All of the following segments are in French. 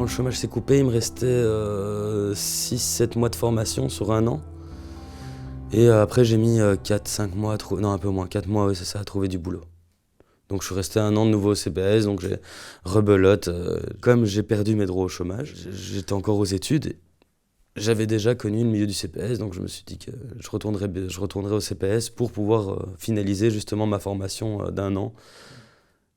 chômage s'est coupé, il me restait 6-7 mois de formation sur un an. Et après, j'ai mis 4-5 mois, non un peu moins, 4 mois, ouais, c'est ça, à trouver du boulot. Donc je suis resté un an de nouveau au CPS, donc j'ai rebelote. Comme j'ai perdu mes droits au chômage, j'étais encore aux études. J'avais déjà connu le milieu du CPS, donc je me suis dit que je retournerais au CPS pour pouvoir finaliser justement ma formation d'un an.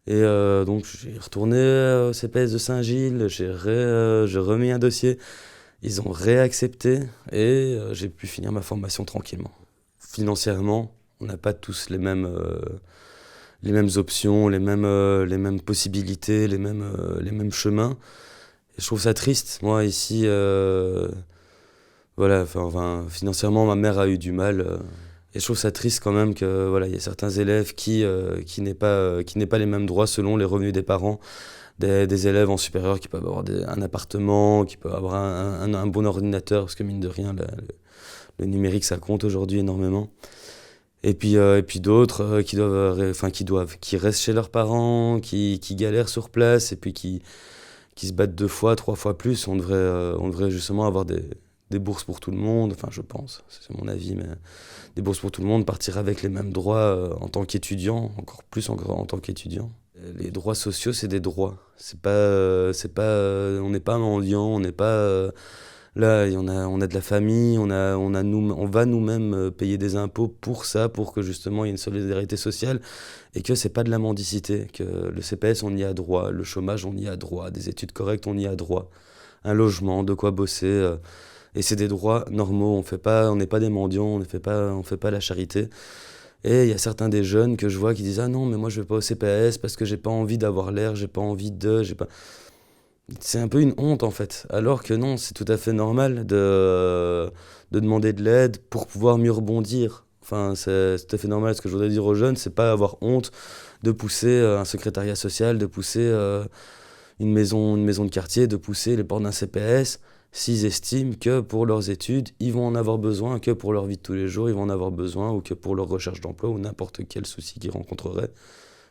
Et donc j'ai retourné au CPS de Saint-Gilles, j'ai remis un dossier, ils ont réaccepté et j'ai pu finir ma formation tranquillement. Financièrement, on n'a pas tous les mêmes options, les mêmes possibilités, les mêmes chemins. Et je trouve ça triste. Moi, ici, voilà, financièrement, ma mère a eu du mal. Et je trouve ça triste quand même que voilà, y ait certains élèves qui n'aient pas les mêmes droits selon les revenus des parents. Des élèves en supérieur qui peuvent avoir un appartement, qui peuvent avoir un bon ordinateur, parce que mine de rien, le numérique, ça compte aujourd'hui énormément. Et puis d'autres qui restent chez leurs parents, qui galèrent sur place et puis qui se battent 2 fois, 3 fois plus. On devrait justement avoir des bourses pour tout le monde, enfin je pense, c'est mon avis, mais des bourses pour tout le monde, partir avec les mêmes droits en tant qu'étudiant, encore plus en tant qu'étudiant. Les droits sociaux, c'est des droits. On n'est pas mendiant, on n'est pas... Là, on a de la famille, on va nous-mêmes payer des impôts pour ça, pour que justement il y ait une solidarité sociale et que c'est pas de la mendicité, que le CPS on y a droit, le chômage on y a droit, des études correctes on y a droit, un logement, de quoi bosser, et c'est des droits normaux. On n'est pas des mendiants, on fait pas la charité. Et il y a certains des jeunes que je vois qui disent ah non mais moi je vais pas au CPS parce que j'ai pas envie d'avoir l'air, j'ai pas. C'est un peu une honte en fait, alors que non, c'est tout à fait normal de demander de l'aide pour pouvoir mieux rebondir. Enfin, c'est tout à fait normal. Ce que je voudrais dire aux jeunes, c'est pas avoir honte de pousser un secrétariat social, de pousser une maison de quartier, de pousser les portes d'un CPS, s'ils estiment que pour leurs études, ils vont en avoir besoin, que pour leur vie de tous les jours, ils vont en avoir besoin, ou que pour leur recherche d'emploi, ou n'importe quel souci qu'ils rencontreraient,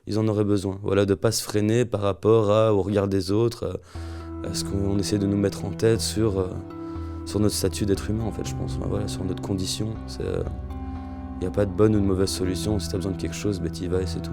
ils en auraient besoin. Voilà, de pas se freiner par rapport au regard des autres, à ce qu'on essaie de nous mettre en tête sur notre statut d'être humain, en fait, je pense. Enfin, voilà, sur notre condition. Il n'y a pas de bonne ou de mauvaise solution. Si tu as besoin de quelque chose, ben, t'y vas et c'est tout.